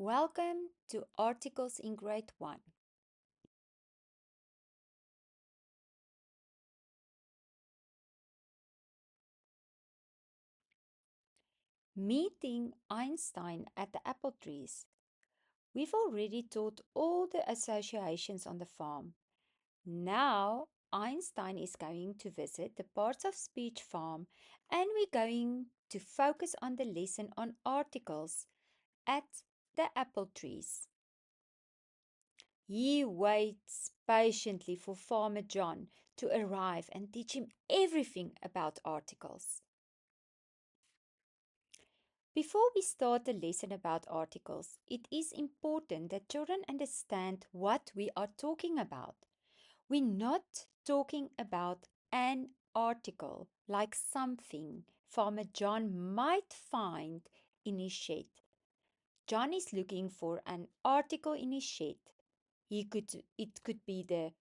Welcome to Articles in Grade 1. Meeting Einstein at the apple trees. We've already taught all the associations on the farm. Now, Einstein is going to visit the parts of speech farm and we're going to focus on the lesson on articles at the apple trees. He waits patiently for Farmer John to arrive and teach him everything about articles. Before we start the lesson about articles, it is important that children understand what we are talking about. We're not talking about an article like something Farmer John might find in his shed. John is looking for an article in his shed. It could be the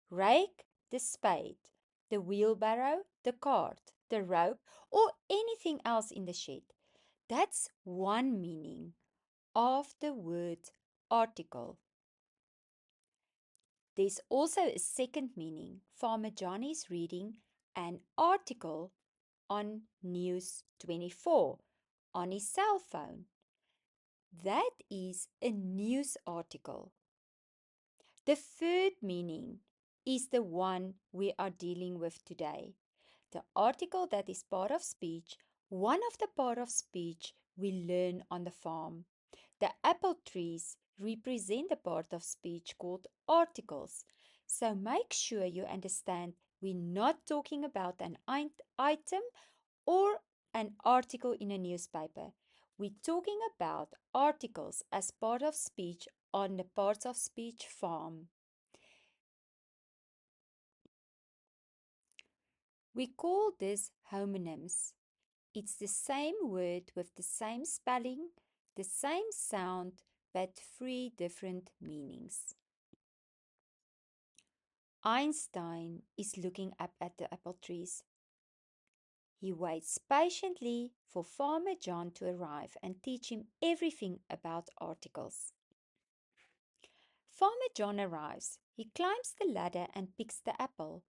rake, the spade, the wheelbarrow, the cart, the rope, or anything else in the shed. That's one meaning of the word article. There's also a second meaning. Farmer John is reading an article on News 24 on his cell phone. That is a news article. The third meaning is the one we are dealing with today. The article that is part of speech, one of the part of speech we learn on the farm. The apple trees represent the part of speech called articles. So make sure you understand we're not talking about an item or an article in a newspaper. We're talking about articles as part of speech on the parts of speech farm. We call this homonyms. It's the same word with the same spelling, the same sound, but three different meanings. Einstein is looking up at the apple trees. He waits patiently for Farmer John to arrive and teach him everything about articles. Farmer John arrives. He climbs the ladder and picks the apple.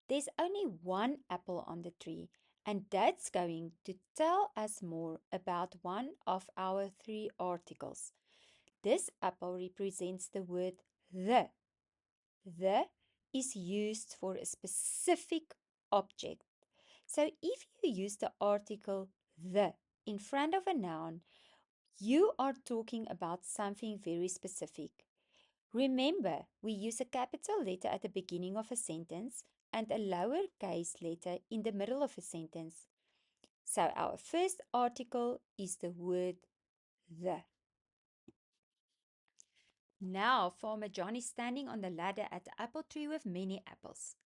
There's only one apple on the tree, and that's going to tell us more about one of our three articles. This apple represents the word the. The is used for a specific object. So if you use the article the in front of a noun, you are talking about something very specific. Remember, we use a capital letter at the beginning of a sentence and a lowercase letter in the middle of a sentence. So our first article is the word the. Now, Farmer John is standing on the ladder at the apple tree with many apples.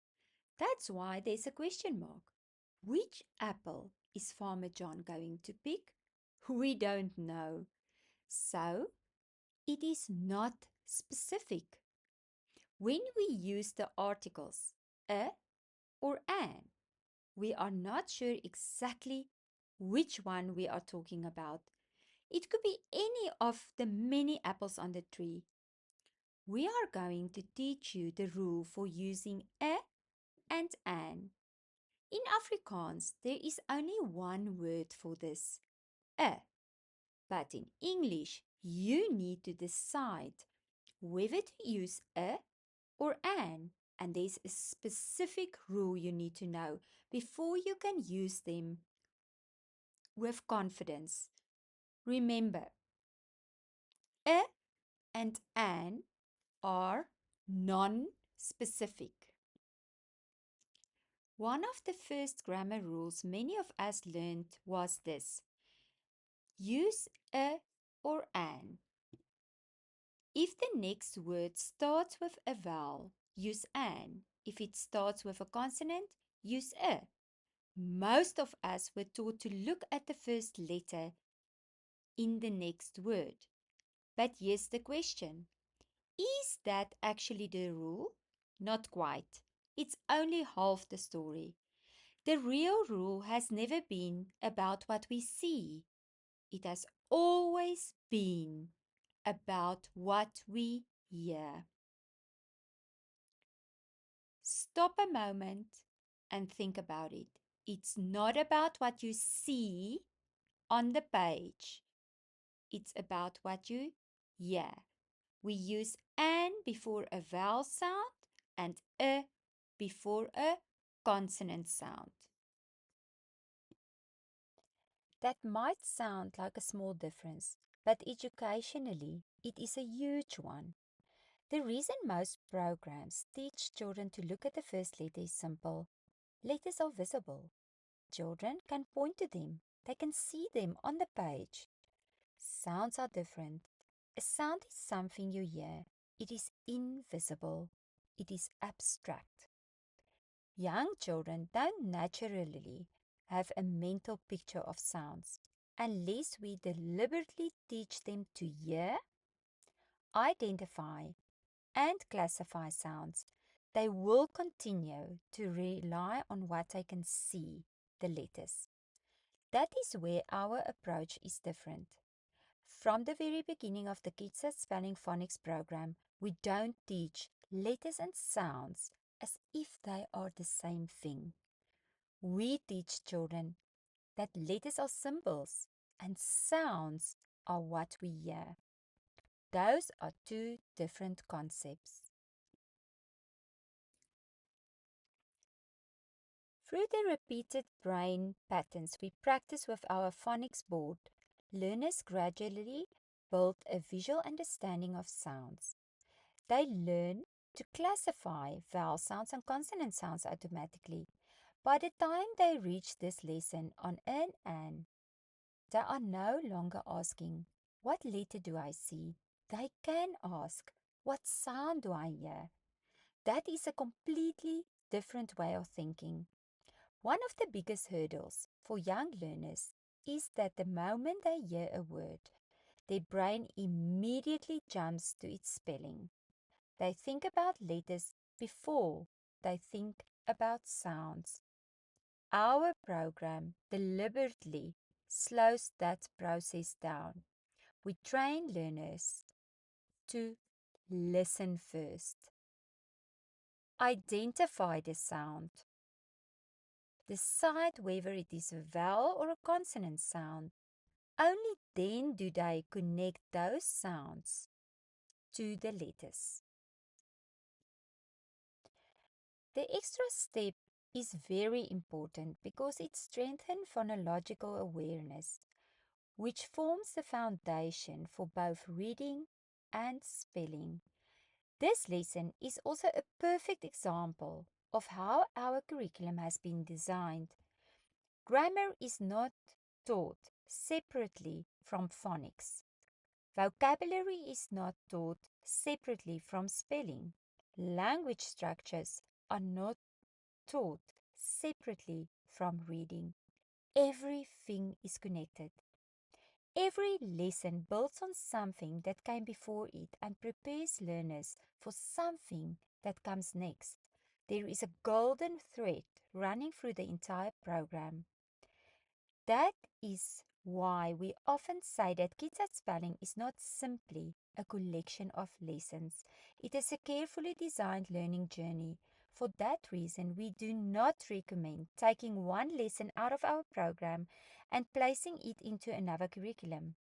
That's why there's a question mark. Which apple is Farmer John going to pick? We don't know. So, it is not specific. When we use the articles a or an, we are not sure exactly which one we are talking about. It could be any of the many apples on the tree. We are going to teach you the rule for using a and an. In Afrikaans, there is only one word for this, a. But in English, you need to decide whether to use a or an, and there's a specific rule you need to know before you can use them with confidence. Remember, a and an are non-specific. One of the first grammar rules many of us learned was this: use a or an. If the next word starts with a vowel, use an. If it starts with a consonant, use a. Most of us were taught to look at the first letter in the next word. But here's the question: is that actually the rule? Not quite. It's only half the story. The real rule has never been about what we see. It has always been about what we hear. Stop a moment and think about it. It's not about what you see on the page, it's about what you hear. We use an before a vowel sound and a before a consonant sound. That might sound like a small difference, but educationally, it is a huge one. The reason most programs teach children to look at the first letter is simple. Letters are visible. Children can point to them. They can see them on the page. Sounds are different. A sound is something you hear. It is invisible. It is abstract. Young children don't naturally have a mental picture of sounds unless we deliberately teach them to hear, identify, and classify sounds. They will continue to rely on what they can see, the letters. That is where our approach is different. From the very beginning of the KidsAt Spelling Phonics program, we don't teach letters and sounds as if they are the same thing. We teach children that letters are symbols and sounds are what we hear. Those are two different concepts. Through the repeated brain patterns we practice with our phonics board, learners gradually build a visual understanding of sounds. They learn to classify vowel sounds and consonant sounds automatically. By the time they reach this lesson on an, they are no longer asking, what letter do I see? They can ask, what sound do I hear? That is a completely different way of thinking. One of the biggest hurdles for young learners is that the moment they hear a word, their brain immediately jumps to its spelling. They think about letters before they think about sounds. Our program deliberately slows that process down. We train learners to listen first, identify the sound, decide whether it is a vowel or a consonant sound. Only then do they connect those sounds to the letters. The extra step is very important because it strengthens phonological awareness, which forms the foundation for both reading and spelling. This lesson is also a perfect example of how our curriculum has been designed. Grammar is not taught separately from phonics. Vocabulary is not taught separately from spelling. Language structures are not taught separately from reading. Everything is connected. Every lesson builds on something that came before it and prepares learners for something that comes next. There is a golden thread running through the entire program. That is why we often say that KidsAt Spelling is not simply a collection of lessons. It is a carefully designed learning journey. For that reason, we do not recommend taking one lesson out of our program and placing it into another curriculum.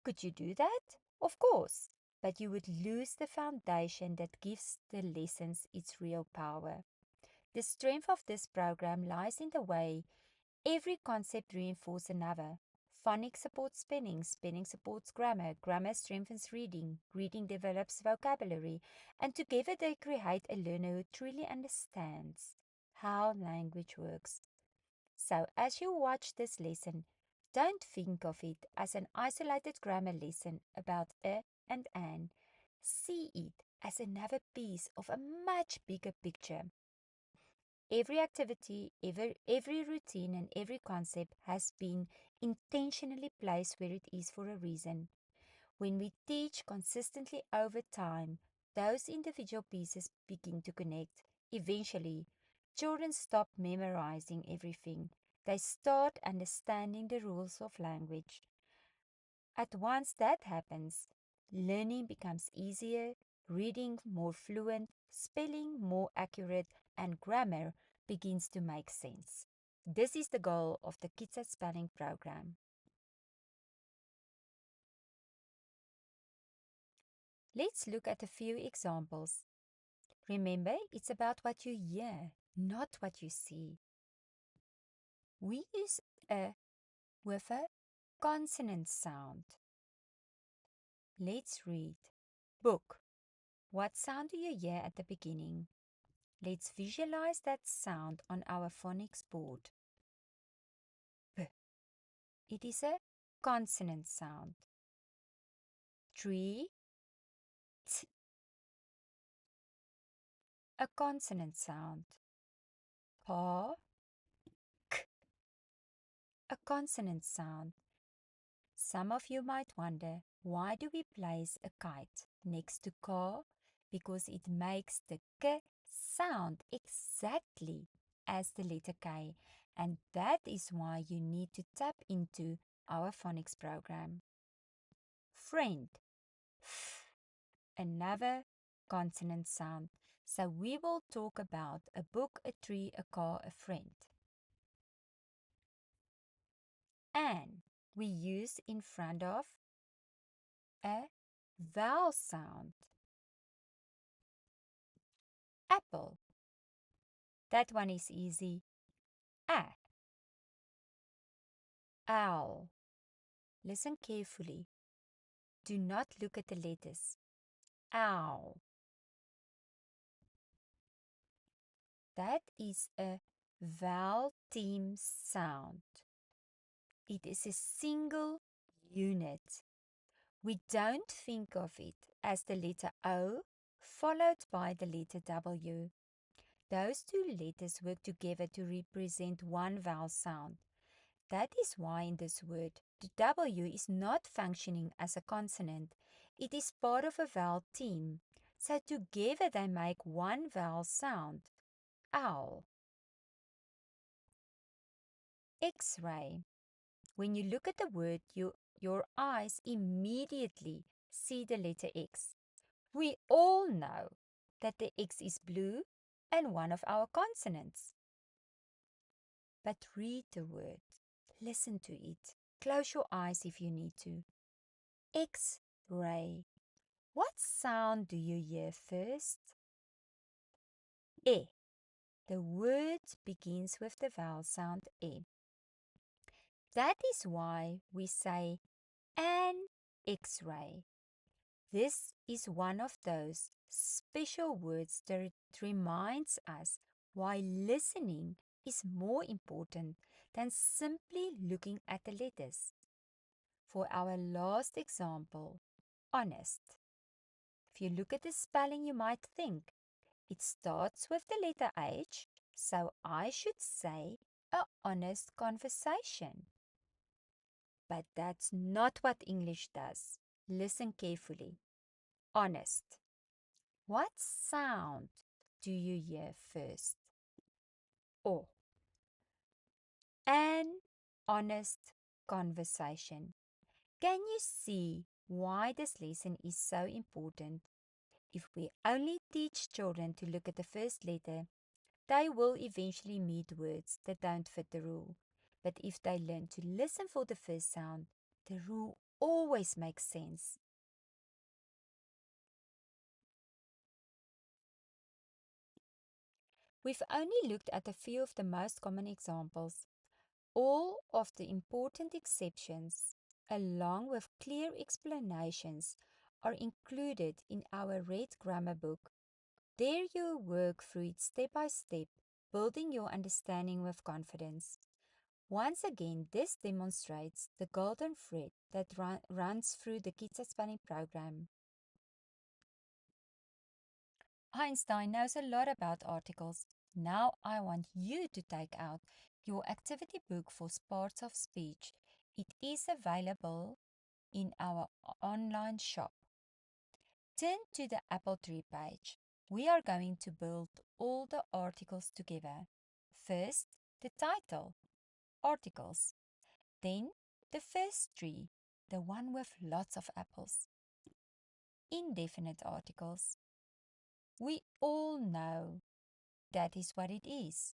Could you do that? Of course, but you would lose the foundation that gives the lessons its real power. The strength of this program lies in the way every concept reinforces another. Phonics supports spelling, spelling supports grammar, grammar strengthens reading, reading develops vocabulary, and together they create a learner who truly understands how language works. So, as you watch this lesson, don't think of it as an isolated grammar lesson about a and an. See it as another piece of a much bigger picture. Every activity, every routine, and every concept has been intentionally placed where it is for a reason. When we teach consistently over time, those individual pieces begin to connect. Eventually, children stop memorizing everything. They start understanding the rules of language. At once that happens, learning becomes easier, reading more fluent, spelling more accurate, and grammar begins to make sense. This is the goal of the Kids at Spelling program. Let's look at a few examples. Remember, it's about what you hear, not what you see. We use a with a consonant sound. Let's read. Book. What sound do you hear at the beginning? Let's visualize that sound on our phonics board. B. It is a consonant sound. Tree. T. A consonant sound. Pa. K. A consonant sound. Some of you might wonder, why do we place a kite next to ka? Because it makes the k sound exactly as the letter K, and that is why you need to tap into our phonics program. Friend. F. Another consonant sound. So we will talk about a book, a tree, a car, a friend. And we use in front of a vowel sound. Apple. That one is easy. A. Owl. Listen carefully. Do not look at the letters. Owl. That is a vowel theme sound. It is a single unit. We don't think of it as the letter O followed by the letter W. Those two letters work together to represent one vowel sound. That is why in this word, the W is not functioning as a consonant. It is part of a vowel theme. So together they make one vowel sound. Owl. X-ray. When you look at the word, your eyes immediately see the letter X. We all know that the X is blue and one of our consonants. But read the word. Listen to it. Close your eyes if you need to. X-ray. What sound do you hear first? E. The word begins with the vowel sound E. That is why we say an X-ray. This is one of those special words that reminds us why listening is more important than simply looking at the letters. For our last example, honest. If you look at the spelling, you might think it starts with the letter H, so I should say a honest conversation. But that's not what English does. Listen carefully. Honest. What sound do you hear first? O. An honest conversation. Can you see why this lesson is so important? If we only teach children to look at the first letter, they will eventually meet words that don't fit the rule. But if they learn to listen for the first sound, the rule always makes sense. We've only looked at a few of the most common examples. All of the important exceptions, along with clear explanations, are included in our Red Grammar book. There you work through it step by step, building your understanding with confidence. Once again, this demonstrates the golden thread that runs through the Kids at Spelling program. Einstein knows a lot about articles. Now I want you to take out your activity book for parts of speech. It is available in our online shop. Turn to the Apple Tree page. We are going to build all the articles together. First, the title, articles. Then, the first tree, the one with lots of apples. Indefinite articles. We all know that is what it is.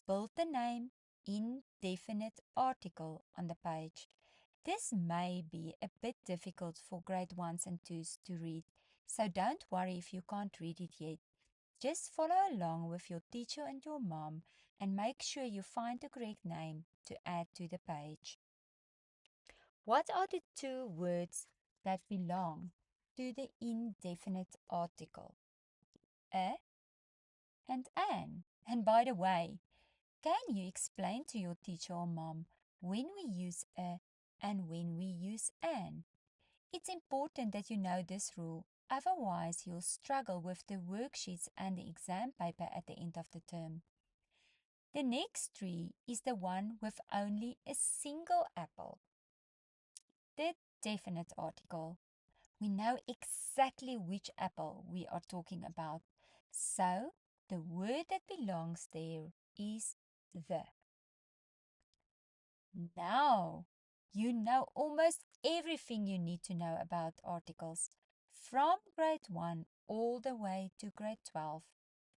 Build the name indefinite article on the page. This may be a bit difficult for grade 1s and 2s to read, so don't worry if you can't read it yet. Just follow along with your teacher and your mom and make sure you find the correct name to add to the page. What are the two words that belong to the indefinite article? A and an. And by the way, can you explain to your teacher or mom when we use a and when we use an? It's important that you know this rule, otherwise you'll struggle with the worksheets and the exam paper at the end of the term. The next tree is the one with only a single apple. The definite article. We know exactly which apple we are talking about, so the word that belongs there is the. Now, you know almost everything you need to know about articles, from grade 1 all the way to grade 12.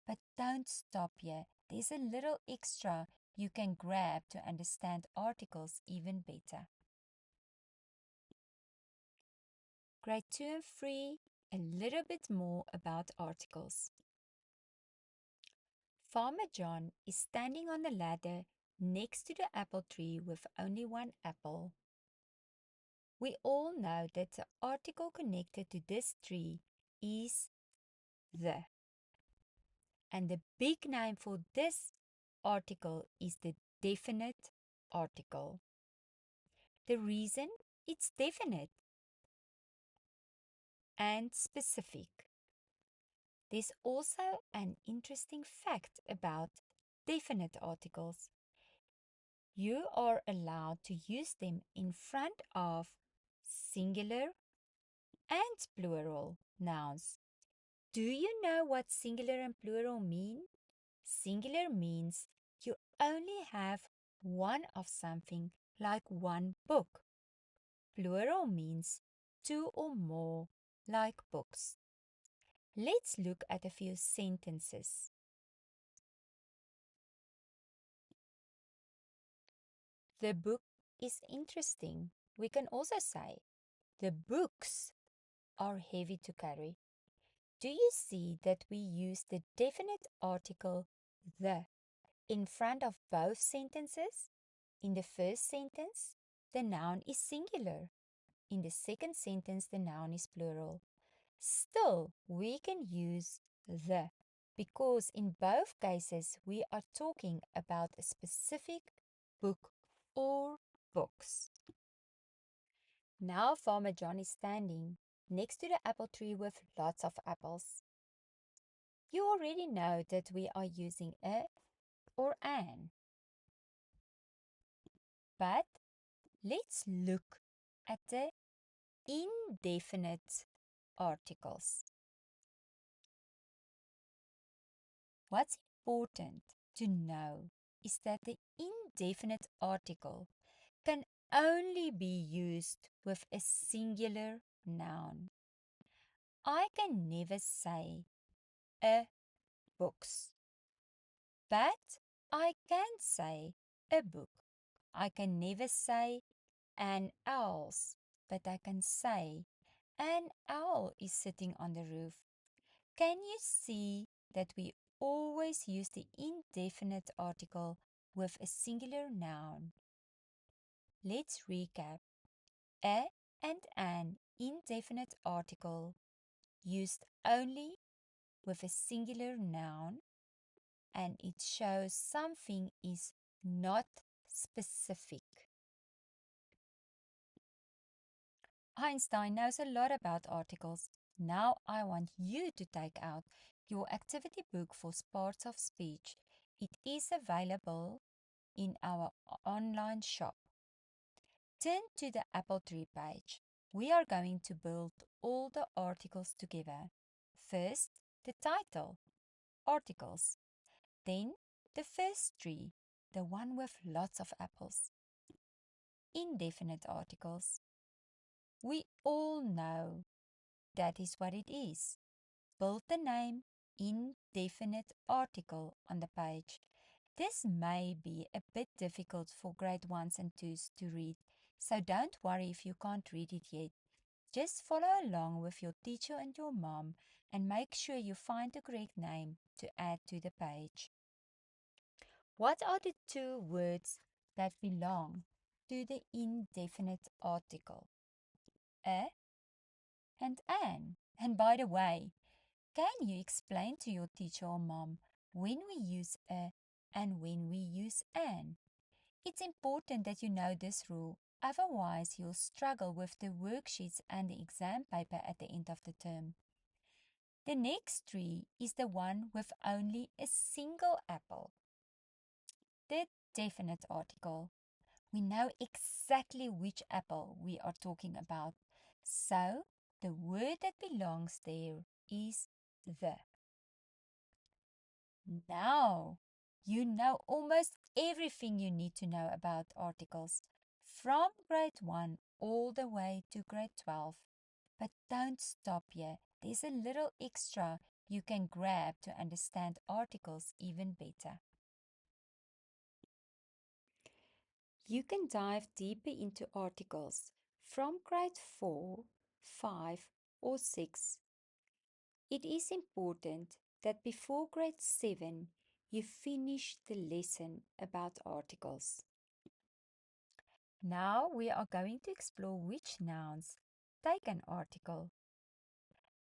But don't stop here. There's a little extra you can grab to understand articles even better. Grade 2 and 3, a little bit more about articles. Farmer John is standing on the ladder next to the apple tree with only one apple. We all know that the article connected to this tree is the. And the big name for this article is the definite article. The reason it's definite and specific. There's also an interesting fact about definite articles. You are allowed to use them in front of singular and plural nouns. Do you know what singular and plural mean? Singular means you only have one of something, like one book. Plural means two or more, like books. Let's look at a few sentences. The book is interesting. We can also say, the books are heavy to carry. Do you see that we use the definite article the in front of both sentences? In the first sentence, the noun is singular. In the second sentence, the noun is plural. Still, we can use the because in both cases we are talking about a specific book or books. Now Farmer John is standing next to the apple tree with lots of apples. You already know that we are using a or an. But let's look at the indefinite articles. What's important to know is that the indefinite article can only be used with a singular noun. I can never say a books, but I can say a book. I can never say an owl's, but I can say an owl is sitting on the roof. Can you see that we always use the indefinite article with a singular noun? Let's recap. A and an indefinite article used only with a singular noun, and it shows something is not specific. Einstein knows a lot about articles. Now I want you to take out your activity book for Parts of Speech. It is available in our online shop. Turn to the apple tree page. We are going to build all the articles together. First, the title, articles. Then, the first tree, the one with lots of apples. Indefinite articles. We all know that is what it is. Build the name indefinite article on the page. This may be a bit difficult for grade 1s and 2s to read, so don't worry if you can't read it yet. Just follow along with your teacher and your mom and make sure you find the correct name to add to the page. What are the two words that belong to the indefinite article? A and an. And by the way, can you explain to your teacher or mom when we use a and when we use an? It's important that you know this rule, otherwise you'll struggle with the worksheets and the exam paper at the end of the term. The next tree is the one with only a single apple. The definite article. We know exactly which apple we are talking about. So the word that belongs there is the. Now, you know almost everything you need to know about articles, from grade 1 all the way to grade 12. But don't stop here. There's a little extra you can grab to understand articles even better. You can dive deeper into articles from grade 4, 5, or 6. It is important that before grade 7 you finish the lesson about articles. Now we are going to explore which nouns take an article.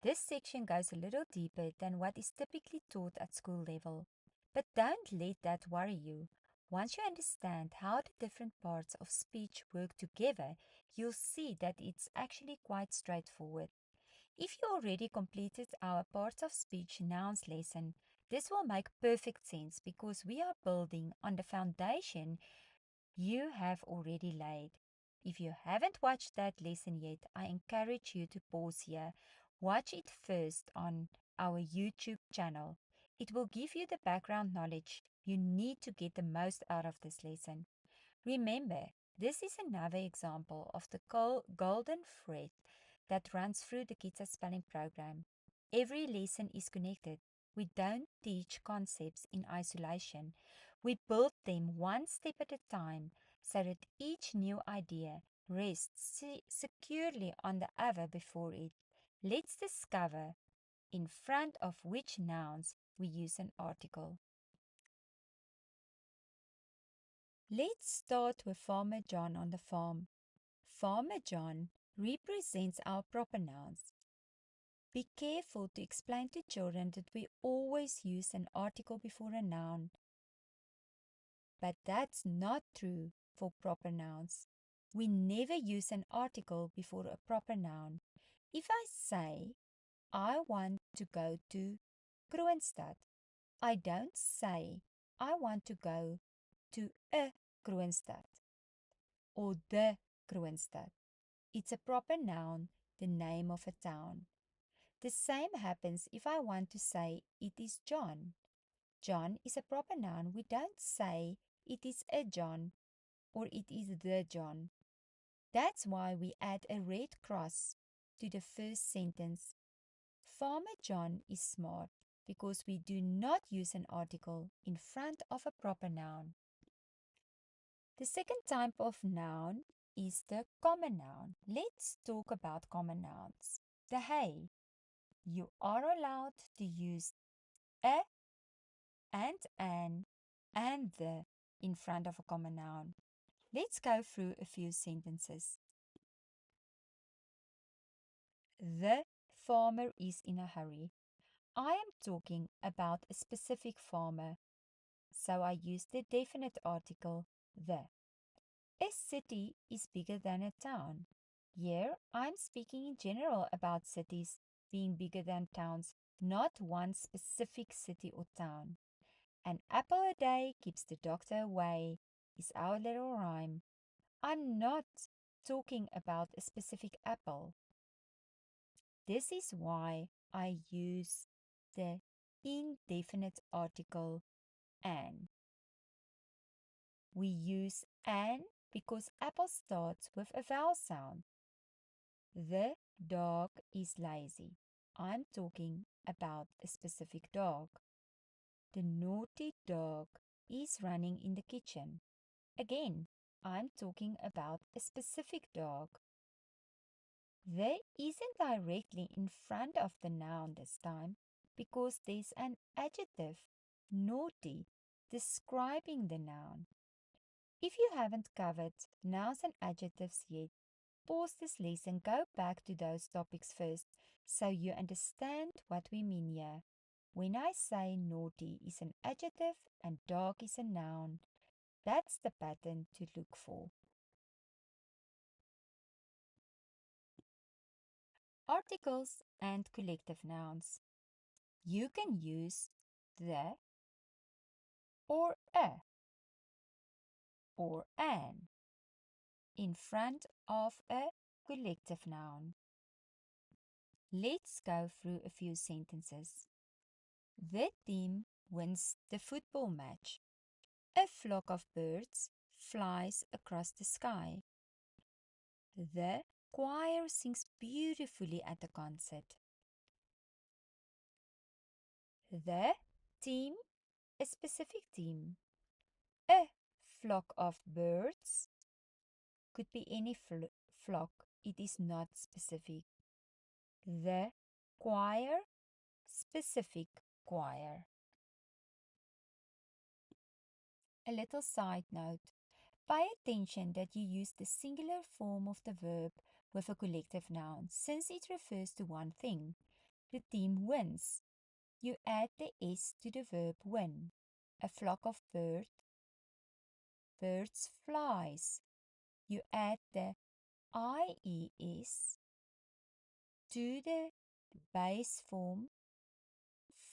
This section goes a little deeper than what is typically taught at school level. But don't let that worry you. Once you understand how the different parts of speech work together, you'll see that it's actually quite straightforward. If you already completed our parts of speech nouns lesson, this will make perfect sense because we are building on the foundation you have already laid. If you haven't watched that lesson yet, I encourage you to pause here. Watch it first on our YouTube channel. It will give you the background knowledge you need to get the most out of this lesson. Remember, this is another example of the golden thread that runs through the Kids Spelling program. Every lesson is connected. We don't teach concepts in isolation. We build them one step at a time so that each new idea rests securely on the other before it. Let's discover in front of which nouns we use an article. Let's start with Farmer John on the farm. Farmer John represents our proper nouns. Be careful to explain to children that we always use an article before a noun. But that's not true for proper nouns. We never use an article before a proper noun. If I say, I want to go to Kroonstad, I don't say, I want to go to a Kroonstad or the Kroonstad. It's a proper noun, the name of a town. The same happens if I want to say it is John. John is a proper noun. We don't say it is a John or it is the John. That's why we add a red cross to the first sentence. Farmer John is smart because we do not use an article in front of a proper noun. The second type of noun is the common noun. Let's talk about common nouns. The hay. You are allowed to use a and an and the in front of a common noun. Let's go through a few sentences. The farmer is in a hurry. I am talking about a specific farmer, so I use the definite article the. A city is bigger than a town. Here, I'm speaking in general about cities being bigger than towns, not one specific city or town. An apple a day keeps the doctor away is our little rhyme. I'm not talking about a specific apple. This is why I use the indefinite article an. We use an because apple starts with a vowel sound. The dog is lazy. I'm talking about a specific dog. The naughty dog is running in the kitchen. Again, I'm talking about a specific dog. The isn't directly in front of the noun this time because there's an adjective, naughty, describing the noun. If you haven't covered nouns and adjectives yet, pause this lesson, go back to those topics first so you understand what we mean here. When I say naughty is an adjective and dog is a noun, that's the pattern to look for. Articles and collective nouns. You can use the or a or an in front of a collective noun. Let's go through a few sentences. The team wins the football match. A flock of birds flies across the sky. The choir sings beautifully at the concert. The team, a specific team. A flock of birds could be any flock, it is not specific. The choir, specific choir. A little side note. Pay attention that you use the singular form of the verb with a collective noun since it refers to one thing. The team wins. You add the S to the verb win. A flock of birds flies. You add the IES to the base form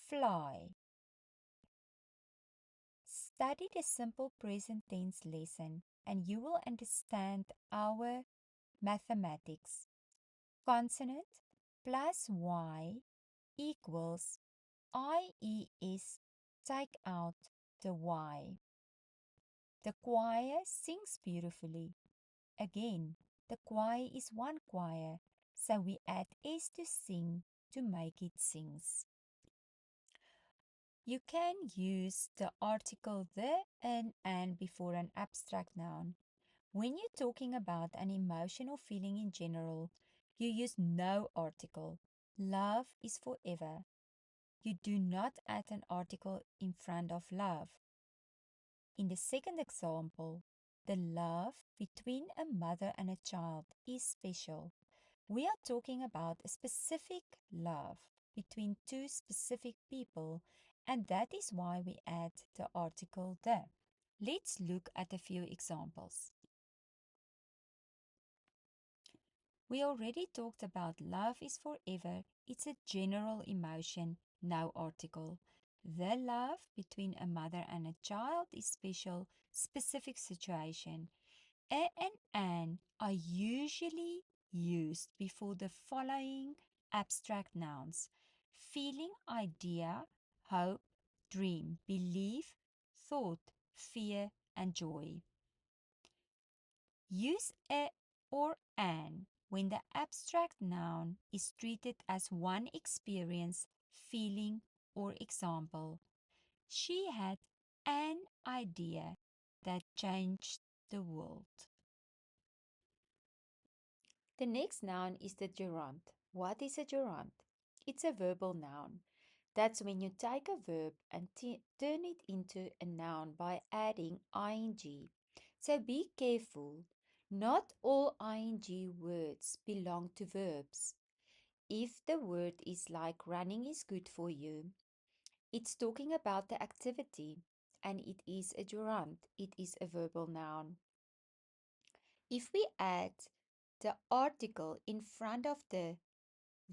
fly. Study the simple present tense lesson and you will understand our mathematics. Consonant plus Y equals IES, take out the Y. The choir sings beautifully. Again, the choir is one choir, so we add S to sing to make it sings. You can use the article the and an before an abstract noun. When you're talking about an emotional feeling in general, you use no article. Love is forever. You do not add an article in front of love. In the second example, the love between a mother and a child is special. We are talking about a specific love between two specific people, and that is why we add the article the. Let's look at a few examples. We already talked about love is forever. It's a general emotion, no article. The love between a mother and a child is special, specific situation. A and an are usually used before the following abstract nouns: feeling, idea, hope, dream, belief, thought, fear, and joy. Use a or an when the abstract noun is treated as one experience, feeling, or example. She had an idea that changed the world. The next noun is the gerund. What is a gerund? It's a verbal noun. That's when you take a verb and turn it into a noun by adding ing. So be careful. Not all ing words belong to verbs. If the word is like running is good for you, it's talking about the activity and it is a gerund. It is a verbal noun. If we add the article in front of the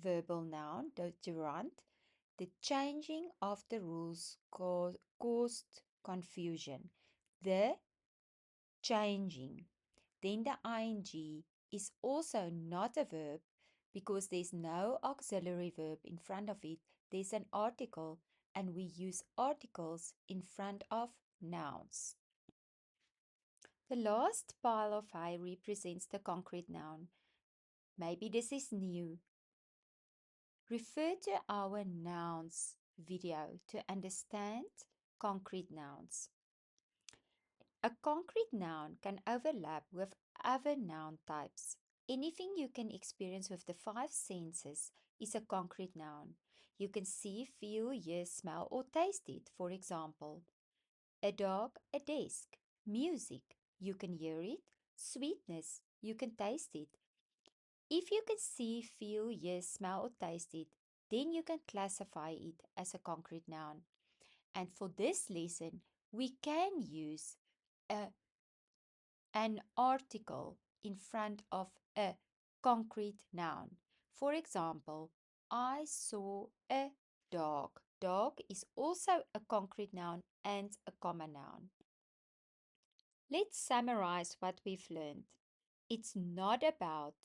verbal noun, the gerund, the changing of the rules caused confusion. The changing. Then the ing is also not a verb because there's no auxiliary verb in front of it. There's an article, and we use articles in front of nouns. The last pile of hay represents the concrete noun. Maybe this is new. Refer to our nouns video to understand concrete nouns. A concrete noun can overlap with other noun types. Anything you can experience with the five senses is a concrete noun. You can see, feel, hear, smell, or taste it. For example, a dog, a desk, music, you can hear it, sweetness, you can taste it. If you can see, feel, hear, smell, or taste it, then you can classify it as a concrete noun. And for this lesson, we can use a an article in front of a concrete noun. For example, I saw a dog. Dog is also a concrete noun and a common noun. Let's summarize what we've learned. It's not about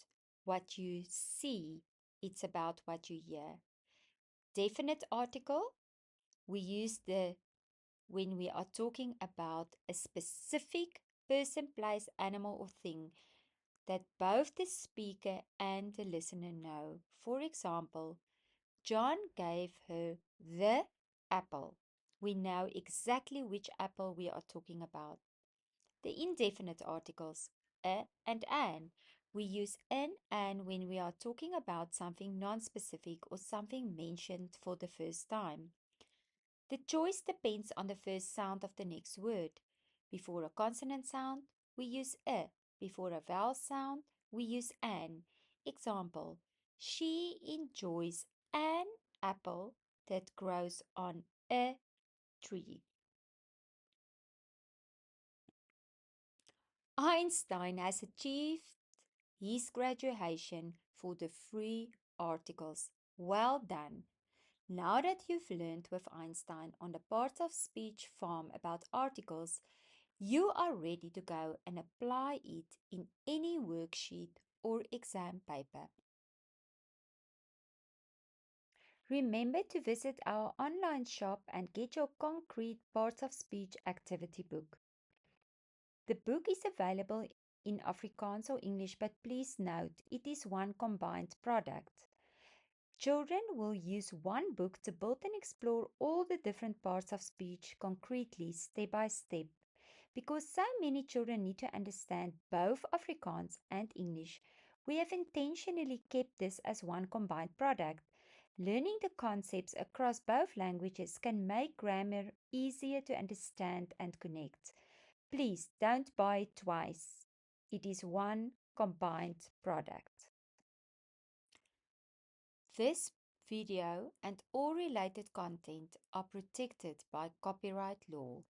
what you see, it's about what you hear. Definite article, we use the when we are talking about a specific person, place, animal, or thing that both the speaker and the listener know. For example, John gave her the apple. We know exactly which apple we are talking about. The indefinite articles, a and an. We use an when we are talking about something non-specific or something mentioned for the first time. The choice depends on the first sound of the next word. Before a consonant sound, we use a. Before a vowel sound, we use an. Example, she enjoys an apple that grows on a tree. Einstein has achieved his graduation for the three articles. Well done. Now that you've learned with Einstein on the part of speech farm about articles, you are ready to go and apply it in any worksheet or exam paper. Remember to visit our online shop and get your concrete parts of speech activity book. The book is available in Afrikaans or English, but please note it is one combined product. Children will use one book to build and explore all the different parts of speech concretely, step by step. Because so many children need to understand both Afrikaans and English, we have intentionally kept this as one combined product. Learning the concepts across both languages can make grammar easier to understand and connect. Please don't buy it twice. It is one combined product. This video and all related content are protected by copyright law.